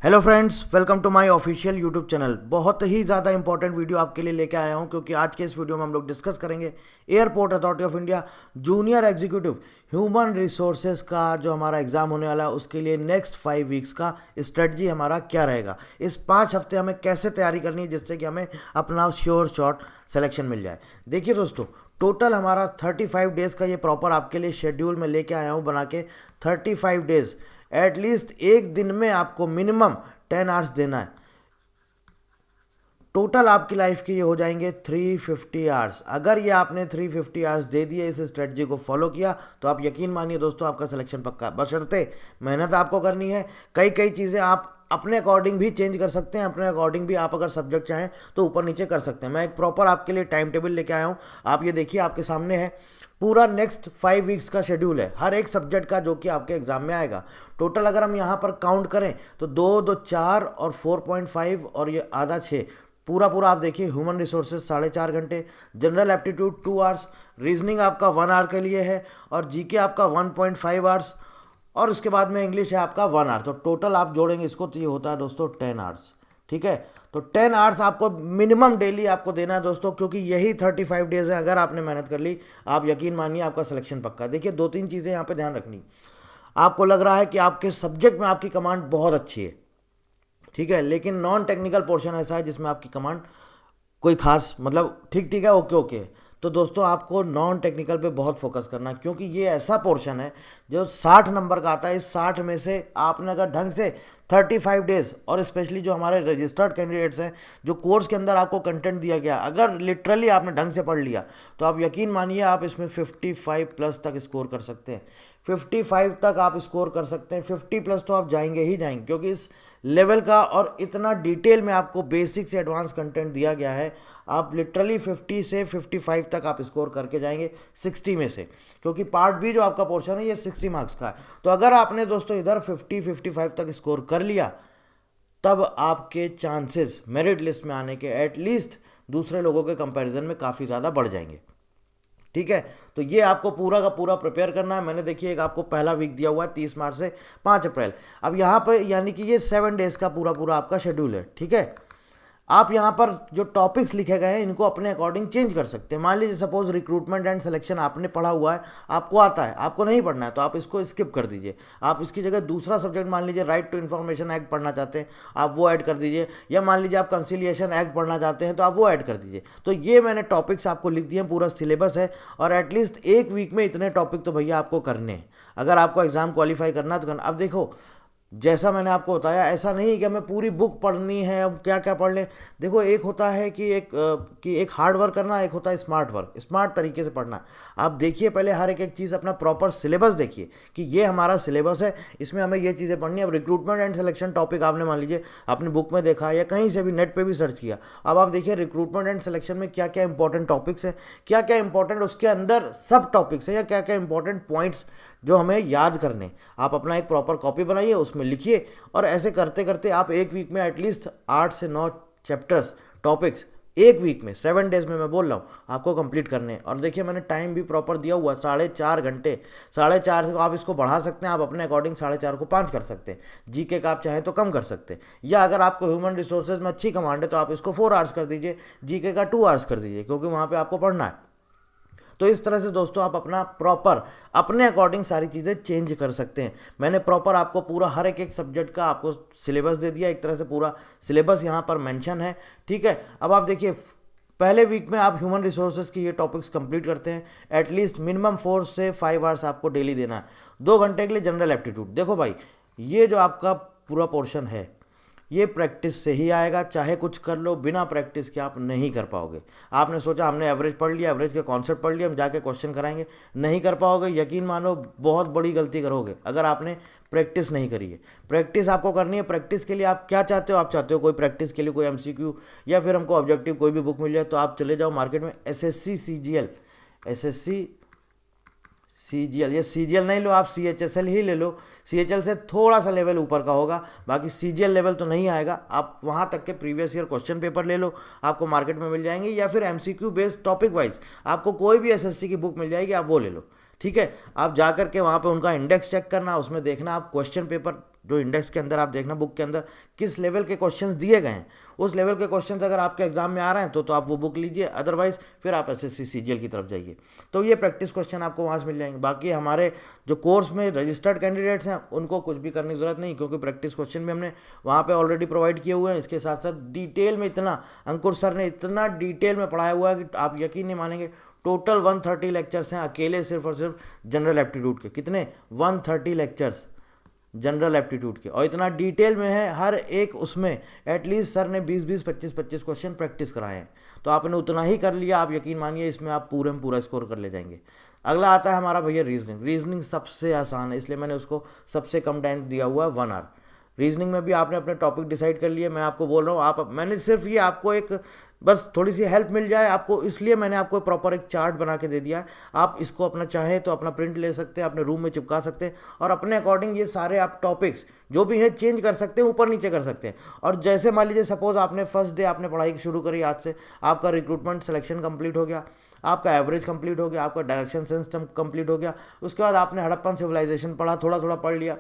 Hello friends, welcome to my official YouTube channel. बहुत ही ज़्यादा इंपॉर्टेंट वीडियो आपके लिए लेके आया हूं, क्योंकि आज के इस वीडियो में हम लोग डिस्कस करेंगे airport authority of India junior executive human resources का जो हमारा एग्जाम होने वाला है, उसके लिए नेक्स्ट 5 वीक्स का स्ट्रेटजी हमारा क्या रहेगा। इस 5 हफ्ते हमें कैसे तैयारी करनी है जिससे कि हमें अपना श्योर शॉट सिलेक्शन मिल जाए। देखिए दोस्तों, टोटल हमारा 35 डेज़ का ये प्रॉपर आपके लिए शेड्यूल में लेके आया हूँ बना के। 35 डेज़ एटलीस्ट एक दिन में आपको मिनिमम 10 आवर्स देना है। टोटल आपकी लाइफ के ये हो जाएंगे 350 आवर्स। अगर ये आपने 350 आवर्स दे दिए, इस स्ट्रेटजी को फॉलो किया, तो आप यकीन मानिए दोस्तों, आपका सिलेक्शन पक्का। बशर्ते मेहनत आपको करनी है। कई कई चीज़ें आप अपने अकॉर्डिंग भी चेंज कर सकते हैं, अपने अकॉर्डिंग भी आप अगर सब्जेक्ट चाहें तो ऊपर नीचे कर सकते हैं। मैं एक प्रॉपर आपके लिए टाइम टेबल लेके आया हूँ। आप ये देखिए, आपके सामने है पूरा नेक्स्ट 5 वीक्स का शेड्यूल है हर एक सब्जेक्ट का, जो कि आपके एग्जाम में आएगा। टोटल अगर हम यहाँ पर काउंट करें तो 2 2 4 और 4.5 और ये आधा 6, पूरा पूरा आप देखिए। ह्यूमन रिसोर्सेज 4.5 घंटे, जनरल एप्टीट्यूड 2 आवर्स, रीजनिंग आपका 1 आवर के लिए है, और जीके आपका 1.5 आवर्स, और उसके बाद में इंग्लिश है आपका 1 आवर। तो टोटल आप जोड़ेंगे इसको तो ये होता है दोस्तों 10 आवर्स। ठीक है, तो 10 आवर्स आपको मिनिमम डेली आपको देना है दोस्तों, क्योंकि यही 35 डेज है। अगर आपने मेहनत कर ली, आप यकीन मानिए आपका सिलेक्शन पक्का। देखिए, 2-3 चीज़ें यहाँ पे ध्यान रखनी। आपको लग रहा है कि आपके सब्जेक्ट में आपकी कमांड बहुत अच्छी है, ठीक है, लेकिन नॉन टेक्निकल पोर्शन ऐसा है जिसमें आपकी कमांड कोई खास मतलब ठीक ठीक है, ओके ओके। तो दोस्तों, आपको नॉन टेक्निकल पे बहुत फोकस करना है, क्योंकि ये ऐसा पोर्शन है जो 60 नंबर का आता है। इस 60 में से आपने अगर ढंग से 35 डेज, और स्पेशली जो हमारे रजिस्टर्ड कैंडिडेट्स हैं, जो कोर्स के अंदर आपको कंटेंट दिया गया, अगर लिटरली आपने ढंग से पढ़ लिया, तो आप यकीन मानिए आप इसमें 55 प्लस तक स्कोर कर सकते हैं। 55 तक आप स्कोर कर सकते हैं। 50 प्लस तो आप जाएंगे ही जाएंगे, क्योंकि इस लेवल का और इतना डिटेल में आपको बेसिक से एडवांस कंटेंट दिया गया है। आप लिटरली 50 से 55 तक आप स्कोर करके जाएंगे 60 में से, क्योंकि पार्ट बी जो आपका पोर्शन है ये 60 मार्क्स का है। तो अगर आपने दोस्तों इधर 50-55 तक स्कोर कर लिया, तब आपके चांसेस मेरिट लिस्ट में आने के एटलीस्ट दूसरे लोगों के कंपैरिजन में काफ़ी ज़्यादा बढ़ जाएंगे। ठीक है, तो ये आपको पूरा का पूरा प्रिपेयर करना है। मैंने देखिए एक आपको पहला वीक दिया हुआ है 30 मार्च से 5 अप्रैल। अब यहाँ पर यानी कि ये 7 डेज का पूरा पूरा आपका शेड्यूल है। ठीक है, आप यहाँ पर जो टॉपिक्स लिखे गए हैं इनको अपने अकॉर्डिंग चेंज कर सकते हैं। मान लीजिए सपोज रिक्रूटमेंट एंड सिलेक्शन आपने पढ़ा हुआ है, आपको आता है, आपको नहीं पढ़ना है, तो आप इसको स्किप कर दीजिए। आप इसकी जगह दूसरा सब्जेक्ट, मान लीजिए राइट टू इन्फॉर्मेशन एक्ट पढ़ना चाहते हैं, आप वो ऐड कर दीजिए, या मान लीजिए आप कंसिलिएशन एक्ट पढ़ना चाहते हैं तो आप वो ऐड कर दीजिए। तो ये मैंने टॉपिक्स आपको लिख दिए हैं, पूरा सिलेबस है, और एटलीस्ट एक वीक में इतने टॉपिक तो भैया आपको करने हैं अगर आपको एग्जाम क्वालिफाई करना है तो करना। अब देखो, जैसा मैंने आपको बताया, ऐसा नहीं है कि हमें पूरी बुक पढ़नी है, अब क्या क्या पढ़ लें। देखो, एक होता है कि एक हार्ड वर्क करना, एक होता है स्मार्ट वर्क, स्मार्ट तरीके से पढ़ना। आप देखिए पहले हर एक चीज़ अपना प्रॉपर सिलेबस देखिए कि ये हमारा सिलेबस है, इसमें हमें ये चीज़ें पढ़नी है। अब रिक्रूटमेंट एंड सिलेक्शन टॉपिक आपने मान लीजिए अपनी बुक में देखा या कहीं से भी नेट पर भी सर्च किया। अब आप देखिए रिक्रूटमेंट एंड सिलेक्शन में क्या क्या इंपॉर्टेंट टॉपिक्स हैं, क्या क्या इंपॉर्टेंट उसके अंदर सब टॉपिक्स हैं, या क्या क्या इंपॉर्टेंट पॉइंट्स जो हमें याद करने। आप अपना एक प्रॉपर कॉपी बनाइए, उसमें लिखिए, और ऐसे करते करते आप एक वीक में एटलीस्ट 8 से 9 चैप्टर्स, टॉपिक्स एक वीक में 7 डेज में मैं बोल रहा हूँ आपको कंप्लीट करने हैं। और देखिए मैंने टाइम भी प्रॉपर दिया हुआ, 4.5 घंटे। 4.5 को आप इसको बढ़ा सकते हैं, आप अपने अकॉर्डिंग 4.5 को 5 कर सकते हैं। जीके का आप चाहें तो कम कर सकते हैं, या अगर आपको ह्यूमन रिसोर्सेज में अच्छी कमांड है तो आप इसको 4 आवर्स कर दीजिए, जीके का 2 आवर्स कर दीजिए, क्योंकि वहाँ पर आपको पढ़ना है। तो इस तरह से दोस्तों आप अपना प्रॉपर अपने अकॉर्डिंग सारी चीज़ें चेंज कर सकते हैं। मैंने प्रॉपर आपको पूरा हर एक सब्जेक्ट का आपको सिलेबस दे दिया, एक तरह से पूरा सिलेबस यहाँ पर मेंशन है। ठीक है, अब आप देखिए पहले वीक में आप ह्यूमन रिसोर्सेज की ये टॉपिक्स कंप्लीट करते हैं, एटलीस्ट मिनिमम 4 से 5 आवर्स आपको डेली देना है। 2 घंटे के लिए जनरल एप्टीट्यूड। देखो भाई, ये जो आपका पूरा पोर्शन है ये प्रैक्टिस से ही आएगा, चाहे कुछ कर लो, बिना प्रैक्टिस के आप नहीं कर पाओगे। आपने सोचा हमने एवरेज पढ़ लिया, एवरेज के कॉन्सेप्ट पढ़ लिया, हम जाके क्वेश्चन कराएंगे, नहीं कर पाओगे। यकीन मानो बहुत बड़ी गलती करोगे अगर आपने प्रैक्टिस नहीं करी है। प्रैक्टिस आपको करनी है। प्रैक्टिस के लिए आप क्या चाहते हो? आप चाहते हो कोई प्रैक्टिस के लिए कोई एमसीक्यू या फिर हमको ऑब्जेक्टिव कोई भी बुक मिल जाए, तो आप चले जाओ मार्केट में एसएससी सीजीएल, एसएससी सीजीएल, ये सीजीएल नहीं लो, आप सीएचएसएल ही ले लो। सीएचएल से थोड़ा सा लेवल ऊपर का होगा, बाकी सीजीएल लेवल तो नहीं आएगा। आप वहाँ तक के प्रीवियस ईयर क्वेश्चन पेपर ले लो, आपको मार्केट में मिल जाएंगे, या फिर एमसीक्यू बेस्ड टॉपिक वाइज आपको कोई भी एसएससी की बुक मिल जाएगी, आप वो ले लो। ठीक है, आप जा कर के वहाँ पे उनका इंडेक्स चेक करना, उसमें देखना आप क्वेश्चन पेपर जो इंडेक्स के अंदर आप देखना बुक के अंदर किस लेवल के क्वेश्चंस दिए गए हैं, उस लेवल के क्वेश्चंस अगर आपके एग्जाम में आ रहे हैं तो आप वो बुक लीजिए, अदरवाइज फिर आप एसएससी सीजीएल की तरफ जाइए। तो ये प्रैक्टिस क्वेश्चन आपको वहाँ से मिल जाएंगे। बाकी हमारे जो कोर्स में रजिस्टर्ड कैंडिडेट्स हैं उनको कुछ भी करने की जरूरत नहीं, क्योंकि प्रैक्टिस क्वेश्चन भी हमने वहाँ पे ऑलरेडी प्रोवाइड किए हुए हैं। इसके साथ साथ डिटेल में इतना अंकुर सर ने इतना डिटेल में पढ़ाया हुआ है कि आप यकीन नहीं मानेंगे। टोटल 130 लेक्चर्स हैं अकेले सिर्फ और सिर्फ जनरल एप्टीट्यूड के। कितने? 130 लेक्चर्स जनरल एप्टीट्यूड के, और इतना डिटेल में है हर एक। उसमें एटलीस्ट सर ने 20-20, 25-25 क्वेश्चन प्रैक्टिस कराए हैं। तो आपने उतना ही कर लिया, आप यकीन मानिए इसमें आप पूरे में पूरा स्कोर कर ले जाएंगे। अगला आता है हमारा भैया रीजनिंग। रीजनिंग सबसे आसान है, इसलिए मैंने उसको सबसे कम टाइम दिया हुआ है, 1 आवर। रीजनिंग में भी आपने अपने टॉपिक डिसाइड कर लिए। मैं आपको बोल रहा हूँ, आप मैंने सिर्फ ये आपको एक बस थोड़ी सी हेल्प मिल जाए आपको, इसलिए मैंने आपको प्रॉपर एक चार्ट बना के दे दिया है। आप इसको अपना चाहें तो अपना प्रिंट ले सकते हैं, अपने रूम में चिपका सकते हैं, और अपने अकॉर्डिंग ये सारे आप टॉपिक्स जो भी हैं चेंज कर सकते हैं, ऊपर नीचे कर सकते हैं। और जैसे मान लीजिए सपोज आपने फर्स्ट डे आपने पढ़ाई शुरू करी, आज से आपका रिक्रूटमेंट सिलेक्शन कंप्लीट हो गया, आपका एवरेज कंप्लीट हो गया, आपका डायरेक्शन सेंस कंप्लीट हो गया, उसके बाद आपने हड़प्पन सिविलाइजेशन पढ़ा, थोड़ा थोड़ा पढ़ लिया,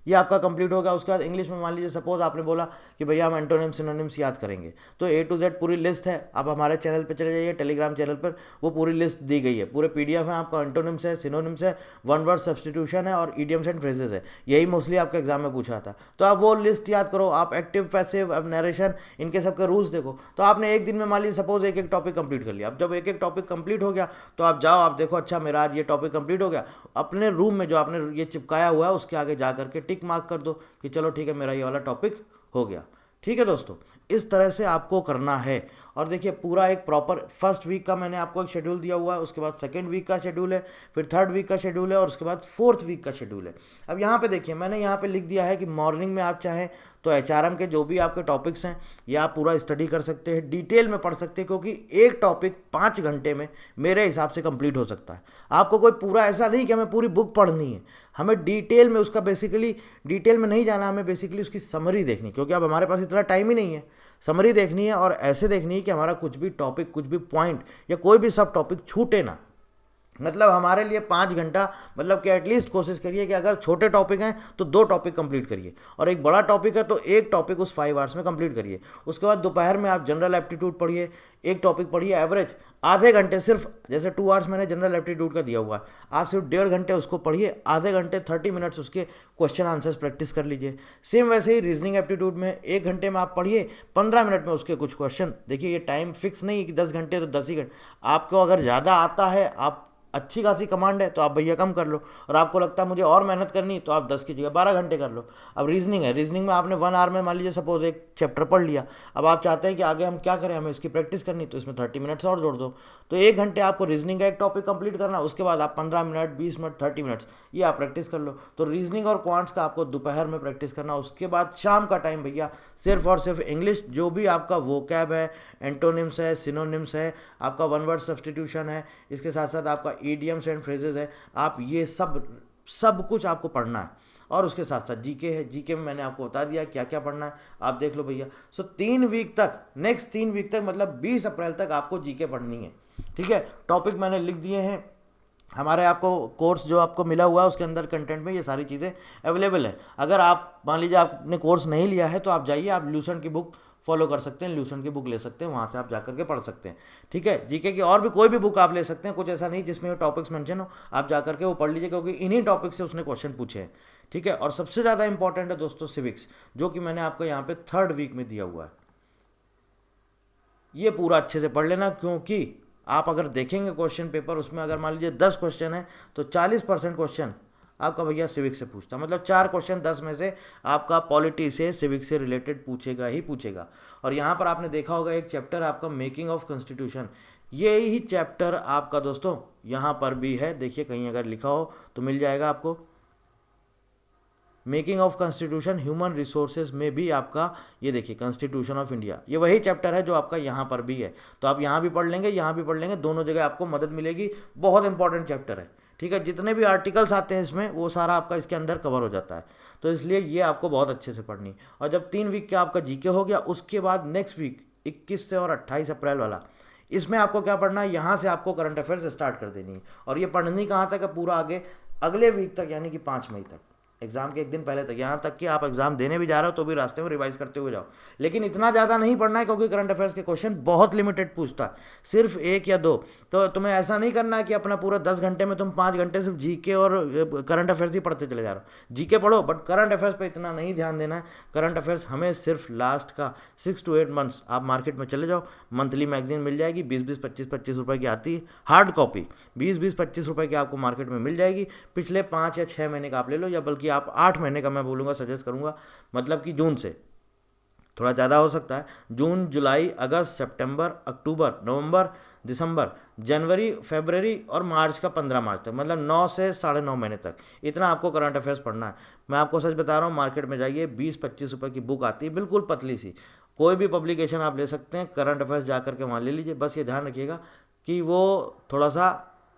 ये आपका कंप्लीट होगा। उसके बाद इंग्लिश में मान लीजिए सपोज आपने बोला कि भैया हम एंटोनिम सिनोनिम्स याद करेंगे, तो ए टू जेड पूरी लिस्ट है। आप हमारे चैनल पे चले जाइए, टेलीग्राम चैनल पर वो पूरी लिस्ट दी गई है, पूरे पीडीएफ है आपका। एंटोनिम्स है, सिनोनिम्स है, वन वर्ड सब्सटीट्यूशन है, और इडियम्स एंड फ्रेजेस है। यही मोस्टली आपके एग्जाम में पूछा था, तो आप वो लिस्ट याद करो। आप एक्टिव, पैसिव, अब नरेशन, इनके सबके रूल्स देखो। तो आपने एक दिन में मान लीजिए सपोज एक एक टॉपिक कंप्लीट कर लिया। अब जब एक एक टॉपिक कंप्लीट हो गया तो आप जाओ, आप देखो अच्छा मेरा आज ये टॉपिक कंप्लीट हो गया। अपने रूम में जो आपने ये चिपकाया हुआ है उसके आगे जा करके टिक मार्क कर दो कि चलो ठीक है मेरा ये वाला टॉपिक हो गया। ठीक है दोस्तों, इस तरह से आपको करना है। और देखिए पूरा एक प्रॉपर फर्स्ट वीक का मैंने आपको एक शेड्यूल दिया हुआ है, उसके बाद सेकंड वीक का शेड्यूल है, फिर थर्ड वीक का शेड्यूल है, और उसके बाद फोर्थ वीक का शेड्यूल है। अब यहाँ पे देखिए मैंने यहाँ पे लिख दिया है कि मॉर्निंग में आप चाहें तो एचआरएम के जो भी आपके टॉपिक्स हैं ये आप पूरा स्टडी कर सकते हैं, डिटेल में पढ़ सकते हैं, क्योंकि एक टॉपिक 5 घंटे में मेरे हिसाब से कंप्लीट हो सकता है। आपको कोई पूरा ऐसा नहीं कि हमें पूरी बुक पढ़नी है, हमें डिटेल में उसका बेसिकली डिटेल में नहीं जाना, हमें बेसिकली उसकी समरी देखनी, क्योंकि अब हमारे पास इतना टाइम ही नहीं है। समरी देखनी है और ऐसे देखनी है कि हमारा कुछ भी टॉपिक, कुछ भी पॉइंट या कोई भी सब टॉपिक छूटे ना। मतलब हमारे लिए 5 घंटा, मतलब कि एटलीस्ट कोशिश करिए कि अगर छोटे टॉपिक हैं तो 2 टॉपिक कंप्लीट करिए, और एक बड़ा टॉपिक है तो एक टॉपिक उस 5 आवर्स में कंप्लीट करिए। उसके बाद दोपहर में आप जनरल एप्टीट्यूड पढ़िए, एक टॉपिक पढ़िए एवरेज आधे घंटे सिर्फ। जैसे 2 आवर्स मैंने जनरल एप्टीट्यूड का दिया हुआ है, आप सिर्फ 1.5 घंटे उसको पढ़िए, आधे घंटे 30 मिनट्स उसके क्वेश्चन आंसर्स प्रैक्टिस कर लीजिए। सेम वैसे ही रीजनिंग एप्टीट्यूड में 1 घंटे में आप पढ़िए, 15 मिनट में उसके कुछ क्वेश्चन। देखिए ये टाइम फिक्स नहीं कि 10 घंटे तो 10 ही घंटे। आपको अगर ज़्यादा आता है, आप अच्छी खासी कमांड है तो आप भैया कम कर लो, और आपको लगता है मुझे और मेहनत करनी तो आप 10 की जगह 12 घंटे कर लो। अब रीजनिंग है, रीजनिंग में आपने 1 आवर में मान लीजिए सपोज एक चैप्टर पढ़ लिया, अब आप चाहते हैं कि आगे हम क्या करें, हमें इसकी प्रैक्टिस करनी, तो इसमें 30 मिनट्स और जोड़ दो। तो 1 घंटे आपको रीजनिंग का एक टॉपिक कंप्लीट करना, उसके बाद आप 15 मिनट, 20 मिनट, 30 मिनट्स ये आप प्रैक्टिस कर लो। तो रीजनिंग और क्वांट्स का आपको दोपहर में प्रैक्टिस करना। उसके बाद शाम का टाइम भैया सिर्फ और सिर्फ इंग्लिश, जो भी आपका वोकैब है, एंटोनिम्स है, सिनोनिम्स है, आपका वन वर्ड सब्सटीट्यूशन है, इसके साथ साथ आपका ईडियम्स एंड फ्रेजेस है, आप ये सब कुछ आपको पढ़ना है। और उसके साथ साथ जीके है, जीके में मैंने आपको बता दिया क्या क्या पढ़ना है, आप देख लो भैया। सो 3 वीक तक, नेक्स्ट 3 वीक तक, मतलब 20 अप्रैल तक आपको जीके पढ़नी है। ठीक है, टॉपिक मैंने लिख दिए हैं। हमारे आपको कोर्स जो आपको मिला हुआ है उसके अंदर कंटेंट में ये सारी चीज़ें अवेलेबल है। अगर आप मान लीजिए आपने कोर्स नहीं लिया है तो आप जाइए, आप ल्यूसेंट की बुक फॉलो कर सकते हैं, ल्यूसेंट की बुक ले सकते हैं, वहाँ से आप जाकर के पढ़ सकते हैं। ठीक है, जीके की और भी कोई भी बुक आप ले सकते हैं, कुछ ऐसा नहीं जिसमें टॉपिक्स मेंशन हो, आप जाकर के वो पढ़ लीजिए, क्योंकि इन्हीं टॉपिक से उसने क्वेश्चन पूछे हैं। ठीक है, और सबसे ज़्यादा इंपॉर्टेंट है दोस्तों सिविक्स, जो कि मैंने आपको यहाँ पे 3rd वीक में दिया हुआ है। ये पूरा अच्छे से पढ़ लेना, क्योंकि आप अगर देखेंगे क्वेश्चन पेपर, उसमें अगर मान लीजिए 10 क्वेश्चन है तो 40% क्वेश्चन आपका भैया सिविक्स से पूछता, मतलब 4 क्वेश्चन 10 में से आपका पॉलिटी से, सिविक्स से रिलेटेड पूछेगा ही पूछेगा। और यहाँ पर आपने देखा होगा एक चैप्टर आपका मेकिंग ऑफ कॉन्स्टिट्यूशन, ये ही चैप्टर आपका दोस्तों यहाँ पर भी है। देखिए कहीं अगर लिखा हो तो मिल जाएगा आपको, making of constitution human resources में भी आपका ये देखिए कॉन्स्टिट्यूशन ऑफ इंडिया, ये वही चैप्टर है जो आपका यहाँ पर भी है। तो आप यहाँ भी पढ़ लेंगे, यहाँ भी पढ़ लेंगे, दोनों जगह आपको मदद मिलेगी। बहुत इंपॉर्टेंट चैप्टर है। ठीक है, जितने भी आर्टिकल्स आते हैं इसमें वो सारा आपका इसके अंदर कवर हो जाता है, तो इसलिए ये आपको बहुत अच्छे से पढ़नी। और जब 3 वीक का आपका जीके हो गया, उसके बाद नेक्स्ट वीक 21 से और 28 अप्रैल वाला, इसमें आपको क्या पढ़ना है, यहाँ से आपको करंट अफेयर्स स्टार्ट कर देनी है। और ये पढ़नी कहाँ तक है, पूरा आगे अगले वीक तक, यानी कि 5 मई तक। एग्जाम के एक दिन पहले तक, यहाँ तक कि आप एग्जाम देने भी जा रहे हो तो भी रास्ते में रिवाइज करते हुए जाओ। लेकिन इतना ज़्यादा नहीं पढ़ना है क्योंकि करंट अफेयर्स के क्वेश्चन बहुत लिमिटेड पूछता है, सिर्फ 1 या 2। तो तुम्हें ऐसा नहीं करना है कि अपना पूरा 10 घंटे में तुम 5 घंटे सिर्फ जीके और करंट अफेयर्स ही पढ़ते चले जा रहे हो। जीके पढ़ो बट करंट अफेयर्स पे इतना नहीं ध्यान देना है। करंट अफेयर्स हमें सिर्फ लास्ट का 6 to 8 मंथ्स आप मार्केट में चले जाओ, मंथली मैगजीन मिल जाएगी 20-20, 25-25 रुपये की आती है, हार्ड कॉपी 20-20, 25 रुपये की आपको मार्केट में मिल जाएगी। पिछले 5 या 6 महीने का आप ले लो, या बल्कि आप 8 महीने का मैं बोलूँगा, सजेस्ट करूँगा, मतलब कि जून से थोड़ा ज़्यादा हो सकता है, जून, जुलाई, अगस्त, सितंबर, अक्टूबर, नवंबर, दिसंबर, जनवरी, फरवरी और मार्च का 15 मार्च तक, मतलब 9 से 9.5 महीने तक इतना आपको करंट अफेयर्स पढ़ना है। मैं आपको सच बता रहा हूँ, मार्केट में जाइए, 20-25 रुपये की बुक आती है, बिल्कुल पतली सी, कोई भी पब्लिकेशन आप ले सकते हैं, करंट अफेयर्स जा करके वहाँ ले लीजिए। बस ये ध्यान रखिएगा कि वो थोड़ा सा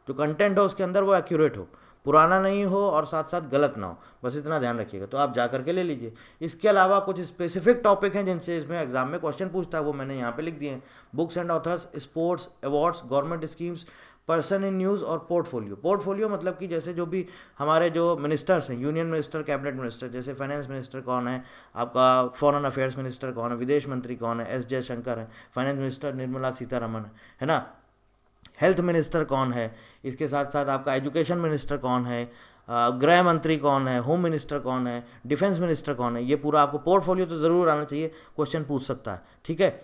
जो कंटेंट हो उसके अंदर वो एक्यूरेट हो, पुराना नहीं हो और साथ साथ गलत ना हो, बस इतना ध्यान रखिएगा। तो आप जा करके ले लीजिए। इसके अलावा कुछ स्पेसिफिक टॉपिक हैं जिनसे इसमें एग्जाम में क्वेश्चन पूछता है, वो मैंने यहाँ पे लिख दिए हैं। Books and authors, sports, awards, government schemes, person in news और पोर्टफोलियो। पोर्टफोलियो मतलब कि जैसे जो भी हमारे जो मिनिस्टर्स हैं, यूनियन मिनिस्टर, कैबिनेट मिनिस्टर, जैसे फाइनेंस मिनिस्टर कौन है, आपका फॉरेन अफेयर्स मिनिस्टर कौन है, विदेश मंत्री कौन है, एस जयशंकर है, फाइनेंस मिनिस्टर निर्मला सीतारमण है ना, हेल्थ मिनिस्टर कौन है, इसके साथ साथ आपका एजुकेशन मिनिस्टर कौन है, गृह मंत्री कौन है, होम मिनिस्टर कौन है, डिफेंस मिनिस्टर कौन है, ये पूरा आपको पोर्टफोलियो तो ज़रूर आना चाहिए, क्वेश्चन पूछ सकता है। ठीक है,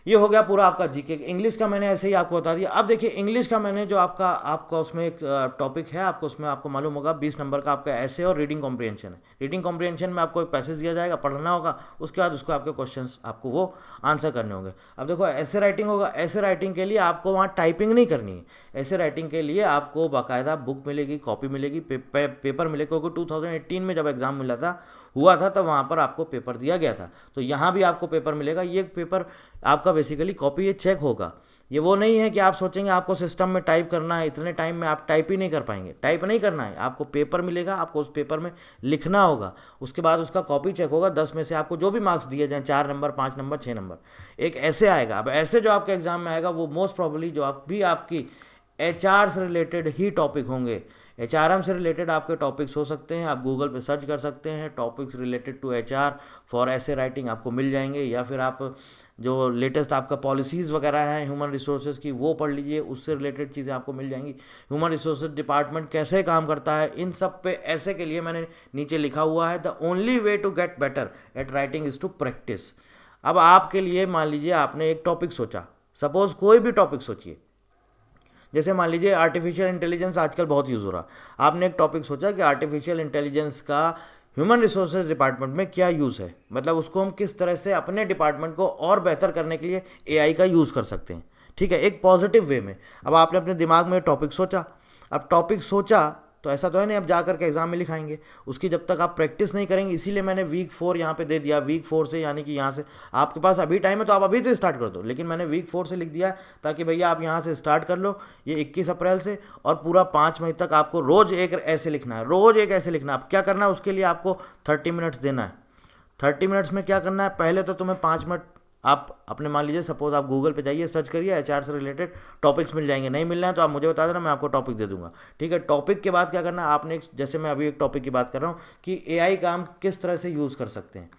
ये हो गया पूरा आपका जीके। इंग्लिश का मैंने ऐसे ही आपको बता दिया। अब देखिए इंग्लिश का मैंने जो आपका उसमें एक टॉपिक है, आपको उसमें आपको मालूम होगा 20 नंबर का आपका ऐसे और रीडिंग कॉम्प्रिहेंशन है। रीडिंग कॉम्प्रिहेंशन में आपको एक पैसेज दिया जाएगा, पढ़ना होगा, उसके बाद उसको आपके क्वेश्चंस आपको वो आंसर करने होंगे। अब देखो ऐसे राइटिंग होगा, ऐसे राइटिंग के लिए आपको वहाँ टाइपिंग नहीं करनी है। ऐसे राइटिंग के लिए आपको बाकायदा बुक मिलेगी, कॉपी मिलेगी, पेपर मिलेगा, क्योंकि 2018 में जब एग्जाम हुआ था तब वहाँ पर आपको पेपर दिया गया था, तो यहाँ भी आपको पेपर मिलेगा। ये पेपर आपका बेसिकली कॉपी ये चेक होगा। ये वो नहीं है कि आप सोचेंगे आपको सिस्टम में टाइप करना है, इतने टाइम में आप टाइप ही नहीं कर पाएंगे। टाइप नहीं करना है, आपको पेपर मिलेगा, आपको उस पेपर में लिखना होगा, उसके बाद उसका कॉपी चेक होगा। 10 में से आपको जो भी मार्क्स दिए जाएँ, 4 नंबर, 5 नंबर, 6 नंबर, एक ऐसे आएगा। अब ऐसे जो आपके एग्जाम में आएगा वो मोस्ट प्रॉब्ली जो आपकी HR से रिलेटेड ही टॉपिक होंगे। HRM से रिलेटेड आपके टॉपिक्स हो सकते हैं, आप गूगल पे सर्च कर सकते हैं, topics related to HR for ऐसे राइटिंग आपको मिल जाएंगे। या फिर आप जो लेटेस्ट आपका पॉलिसीज़ वगैरह हैं ह्यूमन रिसोर्सेज की, वो पढ़ लीजिए, उससे रिलेटेड चीज़ें आपको मिल जाएंगी। ह्यूमन रिसोर्सेज डिपार्टमेंट कैसे काम करता है, इन सब पे ऐसे के लिए मैंने नीचे लिखा हुआ है, the only way to get better at writing is to practise. अब आपके लिए मान लीजिए आपने एक टॉपिक सोचा, सपोज कोई भी टॉपिक सोचिए, जैसे मान लीजिए आर्टिफिशियल इंटेलिजेंस आजकल बहुत यूज़ हो रहा, आपने एक टॉपिक सोचा कि आर्टिफिशियल इंटेलिजेंस का ह्यूमन रिसोर्सेज डिपार्टमेंट में क्या यूज़ है, मतलब उसको हम किस तरह से अपने डिपार्टमेंट को और बेहतर करने के लिए AI का यूज़ कर सकते हैं। ठीक है, एक पॉजिटिव वे में। अब आपने अपने दिमाग में टॉपिक सोचा, अब टॉपिक सोचा तो ऐसा तो है नहीं अब जा करके एग्जाम में लिखाएंगे, उसकी जब तक आप प्रैक्टिस नहीं करेंगे। इसीलिए मैंने वीक 4 यहाँ पे दे दिया। वीक 4 से यानी कि यहाँ से आपके पास अभी टाइम है तो आप अभी से स्टार्ट कर दो, लेकिन मैंने वीक 4 से लिख दिया ताकि भैया आप यहाँ से स्टार्ट कर लो, ये 21 अप्रैल से, और पूरा 5 मई तक आपको रोज़ एक ऐसे लिखना है, रोज़ एक ऐसे लिखना है। अब क्या करना है उसके लिए, आपको 30 मिनट्स देना है। 30 मिनट्स में क्या करना है, पहले तो तुम्हें 5 मिनट आप अपने, मान लीजिए सपोज आप गूगल पे जाइए, सर्च करिए, HR से रिलेटेड टॉपिक्स मिल जाएंगे। नहीं मिलना है तो आप मुझे बता देना, मैं आपको टॉपिक दे दूंगा। ठीक है, टॉपिक के बाद क्या करना है आपने, जैसे मैं अभी एक टॉपिक की बात कर रहा हूँ कि AI का हम किस तरह से यूज़ कर सकते हैं,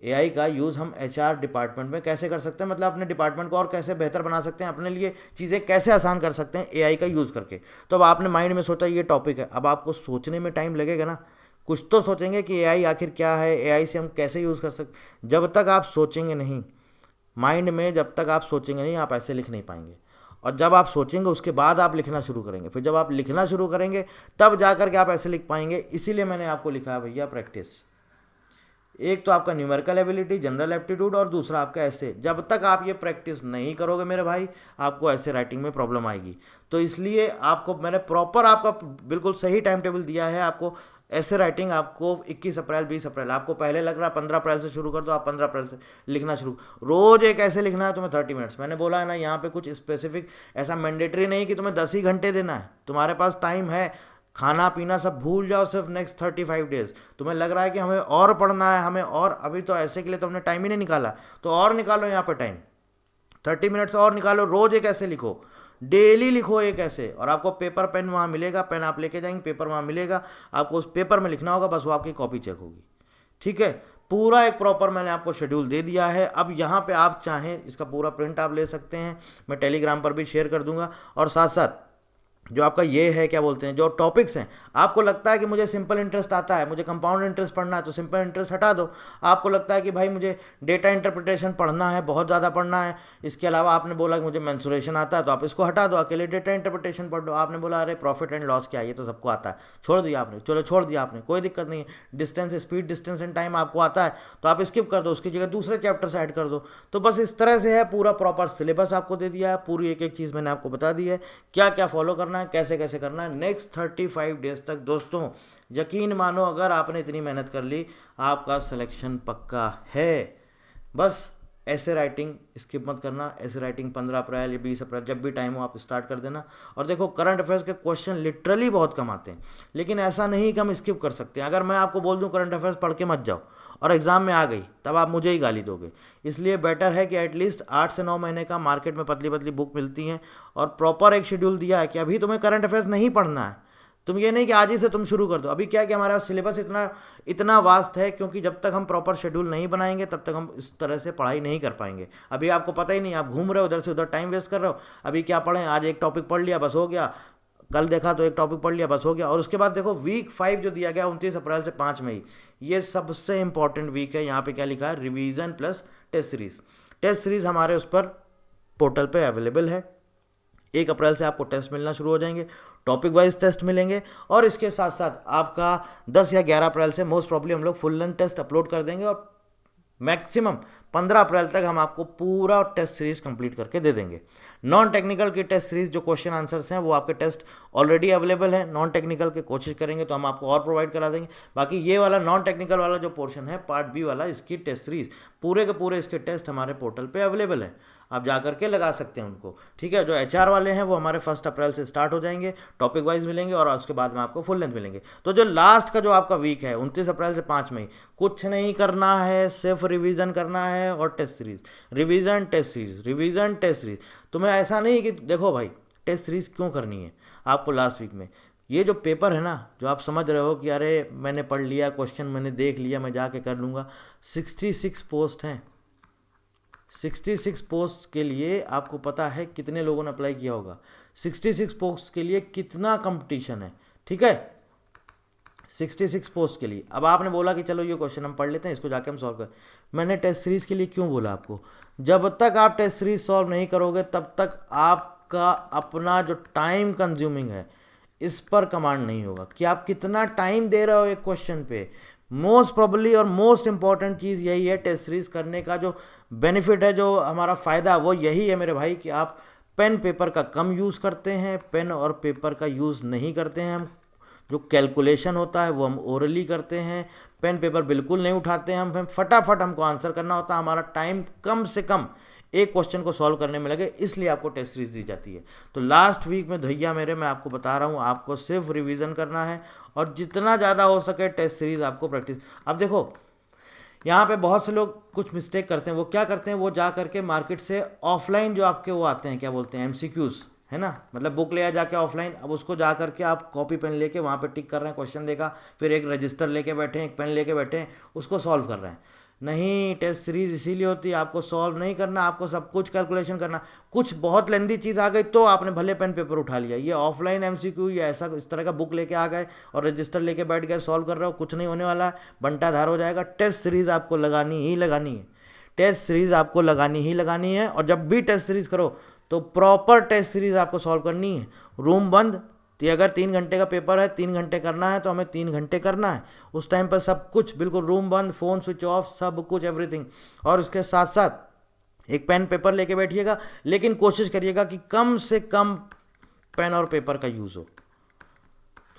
AI का यूज़ हम HR डिपार्टमेंट में कैसे कर सकते हैं, मतलब अपने डिपार्टमेंट को और कैसे बेहतर बना सकते हैं, अपने लिए चीज़ें कैसे आसान कर सकते हैं AI का यूज़ करके। तो अब आपने माइंड में सोचा ये टॉपिक है, अब आपको सोचने में टाइम लगेगा ना, कुछ तो सोचेंगे कि AI आखिर क्या है, AI से हम कैसे यूज़ कर सकते। जब तक आप सोचेंगे नहीं माइंड में, जब तक आप सोचेंगे नहीं, आप ऐसे लिख नहीं पाएंगे। और जब आप सोचेंगे उसके बाद आप लिखना शुरू करेंगे, फिर जब आप लिखना शुरू करेंगे तब जा करके आप ऐसे लिख पाएंगे। इसीलिए मैंने आपको लिखा है भैया प्रैक्टिस। एक तो आपका न्यूमेरिकल एबिलिटी, जनरल एप्टीट्यूड, और दूसरा आपका ऐसे। जब तक आप ये प्रैक्टिस नहीं करोगे मेरे भाई, आपको ऐसे राइटिंग में प्रॉब्लम आएगी। तो इसलिए आपको मैंने प्रॉपर आपका बिल्कुल सही टाइम टेबल दिया है। आपको ऐसे राइटिंग आपको 21 अप्रैल, 20 अप्रैल, आपको पहले लग रहा है 15 अप्रैल से शुरू कर दो, आप 15 अप्रैल से लिखना शुरू। रोज़ एक ऐसे लिखना है तुम्हें 30 मिनट्स। मैंने बोला है ना, यहाँ पे कुछ स्पेसिफिक ऐसा मैंडेटरी नहीं कि तुम्हें 10 ही घंटे देना है, तुम्हारे पास टाइम है। खाना पीना सब भूल जाओ, सिर्फ नेक्स्ट 35 डेज। तुम्हें लग रहा है कि हमें और पढ़ना है, हमें और, अभी तो ऐसे के लिए तो हमने टाइम ही नहीं निकाला, तो और निकालो यहाँ पर टाइम, 30 मिनट्स और निकालो, रोज़ एक ऐसे लिखो। डेली लिखो एक ऐसे, और आपको पेपर पेन वहाँ मिलेगा, पेन आप लेके जाएंगे, पेपर वहाँ मिलेगा, आपको उस पेपर में लिखना होगा, बस वो आपकी कॉपी चेक होगी। ठीक है, पूरा एक प्रॉपर मैंने आपको शेड्यूल दे दिया है। अब यहाँ पे आप चाहें इसका पूरा प्रिंट आप ले सकते हैं, मैं टेलीग्राम पर भी शेयर कर दूंगा। और साथ साथ जो आपका ये है क्या बोलते हैं, जो टॉपिक्स हैं, आपको लगता है कि मुझे सिंपल इंटरेस्ट आता है, मुझे कंपाउंड इंटरेस्ट पढ़ना है, तो सिंपल इंटरेस्ट हटा दो। आपको लगता है कि भाई मुझे डेटा इंटरप्रिटेशन पढ़ना है, बहुत ज़्यादा पढ़ना है, इसके अलावा आपने बोला कि मुझे मेंसुरेशन आता है, तो आप इसको हटा दो, अकेले डेटा इंटरप्रिटेशन पढ़ लो। आपने बोला अरे प्रॉफिट एंड लॉस क्या है, ये तो सबको आता है, छोड़ दिया आपने, चलो छोड़ दिया आपने, कोई दिक्कत नहीं है। Distance speed, distance and time आपको आता है, तो आप स्किप कर दो, उसकी जगह दूसरे चैप्टर से ऐड कर दो। तो बस इस तरह से है, पूरा प्रॉपर सिलेबस आपको दे दिया है, पूरी एक एक चीज़ मैंने आपको बता दी है, क्या क्या फॉलो करना है, कैसे कैसे करना है नेक्स्ट 35 डेज तक। दोस्तों यकीन मानो, अगर आपने इतनी मेहनत कर ली, आपका सिलेक्शन पक्का है। बस ऐसे राइटिंग स्किप मत करना, ऐसे राइटिंग 15 अप्रैल या 20 अप्रैल जब भी टाइम हो आप स्टार्ट कर देना। और देखो करंट अफेयर्स के क्वेश्चन लिटरली बहुत कम आते हैं, लेकिन ऐसा नहीं कि हम स्किप कर सकते हैं। अगर मैं आपको बोल दूं करंट अफेयर्स पढ़ के मत जाओ और एग्जाम में आ गई, तब आप मुझे ही गाली दोगे। इसलिए बेटर है कि एटलीस्ट 8 से 9 महीने का मार्केट में पतली पतली बुक मिलती हैं, और प्रॉपर एक शेड्यूल दिया है कि अभी तुम्हें करंट अफेयर्स नहीं पढ़ना है। तुम ये नहीं कि आज ही से तुम शुरू कर दो। अभी क्या है कि हमारा सिलेबस इतना इतना वास्ट है, क्योंकि जब तक हम प्रॉपर शेड्यूल नहीं बनाएंगे तब तक हम इस तरह से पढ़ाई नहीं कर पाएंगे। अभी आपको पता ही नहीं, आप घूम रहे हो उधर से उधर, टाइम वेस्ट कर रहे हो। अभी क्या पढ़ें, आज एक टॉपिक पढ़ लिया बस हो गया, कल देखा तो एक टॉपिक पढ़ लिया बस हो गया। और उसके बाद देखो वीक 5 जो दिया गया 29 अप्रैल से 5 मई, ये सबसे इंपॉर्टेंट वीक है। यहाँ पे क्या लिखा है, revision plus test series. Test series हमारे उस पर पोर्टल पे अवेलेबल है। 1 अप्रैल से आपको टेस्ट मिलना शुरू हो जाएंगे, टॉपिक वाइज टेस्ट मिलेंगे। और इसके साथ साथ आपका 10 या 11 अप्रैल से मोस्ट प्रॉब्ली हम लोग फुल लेंथ टेस्ट अपलोड कर देंगे, और मैक्सिमम 15 अप्रैल तक हम आपको पूरा टेस्ट सीरीज कंप्लीट करके दे देंगे। नॉन टेक्निकल की टेस्ट सीरीज जो क्वेश्चन आंसर्स हैं वो आपके टेस्ट ऑलरेडी अवेलेबल है। नॉन टेक्निकल की कोशिश करेंगे तो हम आपको और प्रोवाइड करा देंगे। बाकी ये वाला नॉन टेक्निकल वाला जो पोर्शन है पार्ट बी वाला, इसकी टेस्ट सीरीज पूरे के पूरे इसके टेस्ट हमारे पोर्टल पे अवेलेबल है, आप जा करके लगा सकते हैं उनको। ठीक है, जो HR वाले हैं वो हमारे 1 अप्रैल से स्टार्ट हो जाएंगे, टॉपिक वाइज मिलेंगे, और उसके बाद में आपको फुल लेंथ मिलेंगे। तो जो लास्ट का जो आपका वीक है 29 अप्रैल से 5 मई, कुछ नहीं करना है, सिर्फ रिवीजन करना है और test series, revision test series, revision test series. तुम्हें ऐसा नहीं कि देखो भाई टेस्ट सीरीज क्यों करनी है आपको लास्ट वीक में, ये जो पेपर है ना, जो आप समझ रहे हो कि अरे मैंने पढ़ लिया, क्वेश्चन मैंने देख लिया, मैं जाके कर लूँगा, 66 पोस्ट हैं। 66 पोस्ट के लिए आपको पता है कितने लोगों ने अप्लाई किया होगा, 66 पोस्ट के लिए कितना कंपटीशन है। ठीक है, 66 पोस्ट के लिए। अब आपने बोला कि चलो ये क्वेश्चन हम पढ़ लेते हैं, इसको जाके हम सॉल्व कर। मैंने टेस्ट सीरीज के लिए क्यों बोला आपको, जब तक आप टेस्ट सीरीज सॉल्व नहीं करोगे तब तक आपका अपना जो टाइम कंज्यूमिंग है इस पर कमांड नहीं होगा कि आप कितना टाइम दे रहे हो एक क्वेश्चन पे। मोस्ट प्रोबेबली और मोस्ट इंपॉर्टेंट चीज़ यही है, टेस्ट सीरीज करने का जो बेनिफिट है, जो हमारा फ़ायदा वो यही है मेरे भाई, कि आप पेन पेपर का कम यूज़ करते हैं, पेन और पेपर का यूज़ नहीं करते हैं हम। जो कैलकुलेशन होता है वो हम ओरली करते हैं, पेन पेपर बिल्कुल नहीं उठाते हैं हम फटाफट हमको आंसर करना होता है, हमारा टाइम कम से कम एक क्वेश्चन को सॉल्व करने में लगे, इसलिए आपको टेस्ट सीरीज दी जाती है। तो लास्ट वीक में भैया मेरे, मैं आपको बता रहा हूँ, आपको सिर्फ रिवीजन करना है और जितना ज़्यादा हो सके टेस्ट सीरीज आपको प्रैक्टिस। अब देखो यहाँ पे बहुत से लोग कुछ मिस्टेक करते हैं, वो क्या करते हैं, वो जा करके मार्केट से ऑफलाइन जो आपके वो आते हैं, क्या बोलते हैं, MCQs है ना, मतलब बुक ले जाके ऑफलाइन, अब उसको जा करके आप कॉपी पेन लेके वहाँ पे टिक कर रहे हैं, क्वेश्चन देखा, फिर एक रजिस्टर लेके बैठे हैं, एक पेन लेके बैठे हैं, उसको सॉल्व कर रहे हैं। नहीं, टेस्ट सीरीज इसीलिए होती है, आपको सॉल्व नहीं करना, आपको सब कुछ कैलकुलेशन करना। कुछ बहुत लेंदी चीज़ आ गई तो आपने भले पेन पेपर उठा लिया, ये ऑफलाइन MCQ या ऐसा इस तरह का बुक लेके आ गए और रजिस्टर लेके बैठ गए, सॉल्व कर रहे हो, कुछ नहीं होने वाला है, बंटाधार हो जाएगा। टेस्ट सीरीज आपको लगानी ही लगानी है, टेस्ट सीरीज आपको लगानी ही लगानी है। और जब भी टेस्ट सीरीज करो तो प्रॉपर टेस्ट सीरीज आपको सॉल्व करनी है, रूम बंद। तो अगर 3 घंटे का पेपर है, 3 घंटे करना है तो हमें 3 घंटे करना है, उस टाइम पर सब कुछ बिल्कुल रूम बंद, फ़ोन स्विच ऑफ, सब कुछ एवरीथिंग। और उसके साथ साथ एक पेन पेपर लेके बैठिएगा, लेकिन कोशिश करिएगा कि कम से कम पेन और पेपर का यूज़ हो।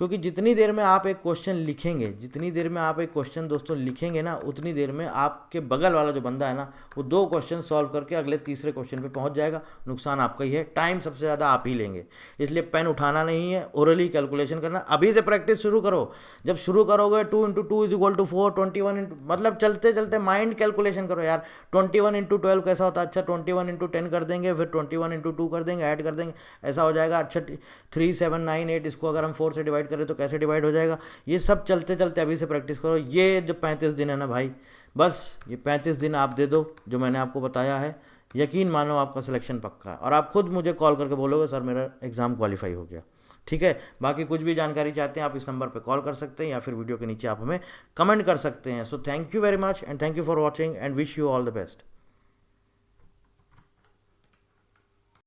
क्योंकि जितनी देर में आप एक क्वेश्चन लिखेंगे, जितनी देर में आप एक क्वेश्चन दोस्तों लिखेंगे ना, उतनी देर में आपके बगल वाला जो बंदा है ना, वो 2 क्वेश्चन सॉल्व करके अगले तीसरे क्वेश्चन पे पहुंच जाएगा। नुकसान आपका ही है, टाइम सबसे ज़्यादा आप ही लेंगे। इसलिए पेन उठाना नहीं है, ओरली कैलकुलेशन करना। अभी से प्रैक्टिस शुरू करो। जब शुरू करोगे 2 × 2 = 4, 21 मतलब चलते चलते माइंड कैलकुलेशन करो यार। 21 × 12 कैसा होता है? अच्छा 21 × 10 कर देंगे, फिर 21 × 2 कर देंगे, ऐड कर देंगे, ऐसा हो जाएगा। अच्छा 3, 7, 9, 8, इसको अगर हम 4 से डिवाइड करें तो कैसे डिवाइड हो जाएगा? ये सब चलते चलते अभी से प्रैक्टिस करो। ये जो 35 दिन है ना भाई, बस ये 35 दिन आप दे दो जो मैंने आपको बताया है, यकीन मानो आपका सिलेक्शन पक्का है। और आप खुद मुझे कॉल करके बोलोगे सर मेरा एग्ज़ाम क्वालिफाई हो गया। ठीक है, बाकी कुछ भी जानकारी चाहते हैं आप इस नंबर पे कॉल कर सकते हैं या फिर वीडियो के नीचे आप हमें कमेंट कर सकते हैं। So thank you very much and thank you for watching and wish you all the best.